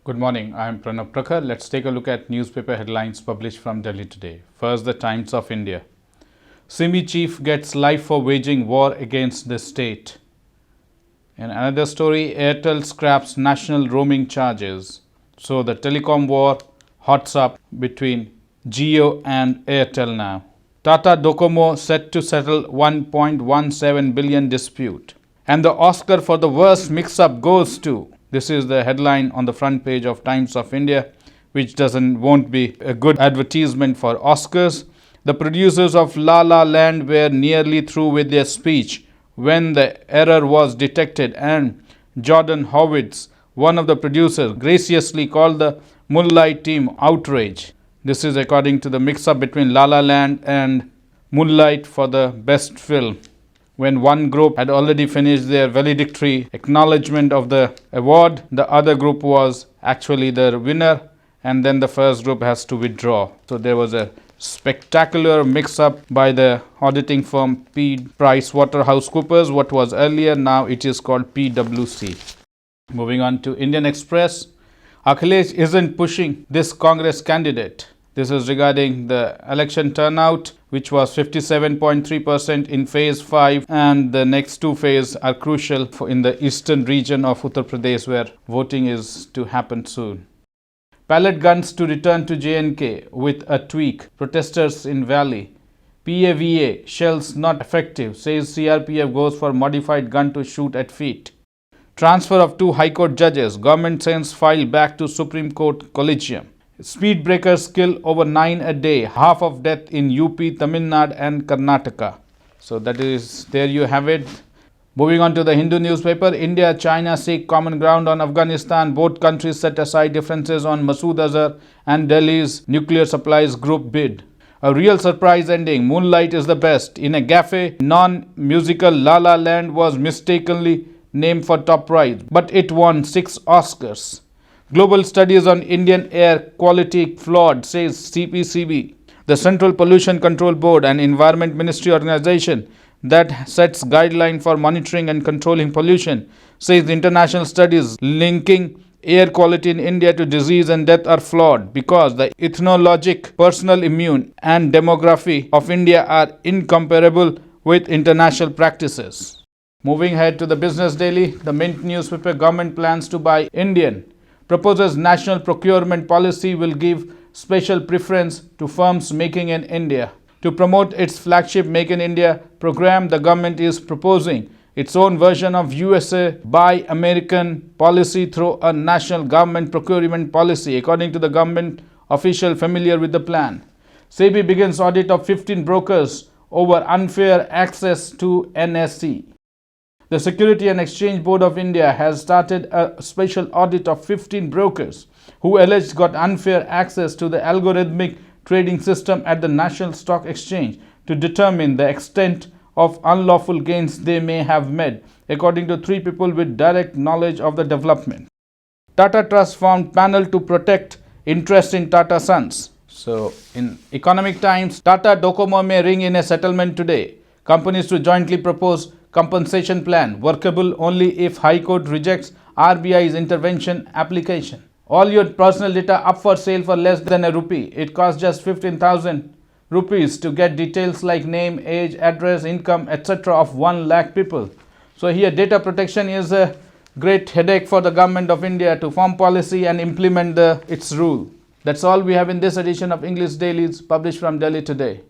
Good morning, I am Pranav Prakhar. Let's take a look at newspaper headlines published from Delhi today. First, the Times of India. SIMI chief gets life for waging war against the state. In another story, Airtel scraps national roaming charges. So the telecom war hots up between Jio and Airtel now. Tata Docomo set to settle 1.17 billion dispute. And the Oscar for the worst mix-up goes to. This is the headline on the front page of Times of India, which won't be a good advertisement for Oscars. The producers of La La Land were nearly through with their speech when the error was detected, and Jordan Howitz, one of the producers, graciously called the Moonlight team outrage. This is according to the mix-up between La La Land and Moonlight for the best film. When one group had already finished their valedictory acknowledgement of the award, the other group was actually the winner, and then the first group has to withdraw. So there was a spectacular mix-up by the auditing firm PricewaterhouseCoopers. What was earlier, now it is called PwC. Moving on to Indian Express. Akhilesh isn't pushing this Congress candidate. This is regarding the election turnout, which was 57.3% in phase 5, and the next two phases are crucial in the eastern region of Uttar Pradesh, where voting is to happen soon. Pallet guns to return to J&K with a tweak. Protesters in Valley. PAVA shells not effective, says CRPF goes for modified gun to shoot at feet. Transfer of 2 High Court judges. Government sends file back to Supreme Court Collegium. Speed breakers kill over 9 a day, half of death in UP, Tamil Nadu and Karnataka. So that is, there you have it. Moving on to the Hindu newspaper, India, China seek common ground on Afghanistan. Both countries set aside differences on Masood Azhar and Delhi's nuclear supplies group bid. A real surprise ending. Moonlight is the best. In a gaffe, non-musical La La Land was mistakenly named for top prize, but it won 6 Oscars. Global studies on Indian air quality flawed, says CPCB. The Central Pollution Control Board, an environment ministry organization that sets guidelines for monitoring and controlling pollution, says the international studies linking air quality in India to disease and death are flawed because the ethnologic, personal immune and demography of India are incomparable with international practices. Moving ahead to the Business Daily, the Mint newspaper, government plans to buy Indian. Proposes national procurement policy will give special preference to firms making in India. To promote its flagship Make in India program, the government is proposing its own version of USA Buy American policy through a national government procurement policy, according to the government official familiar with the plan. SEBI begins audit of 15 brokers over unfair access to NSE. The Security and Exchange Board of India has started a special audit of 15 brokers who alleged got unfair access to the algorithmic trading system at the National Stock Exchange to determine the extent of unlawful gains they may have made, according to 3 people with direct knowledge of the development. Tata Trust formed panel to protect interest in Tata Sons. So, in Economic Times, Tata Docomo may ring in a settlement today. Companies to jointly propose compensation plan, workable only if High Court rejects RBI's intervention application. All your personal data up for sale for less than a rupee. It costs just 15,000 rupees to get details like name, age, address, income, etc. of 1 lakh people. So here data protection is a great headache for the government of India to form policy and implement its rule. That's all we have in this edition of English Dailies published from Delhi today.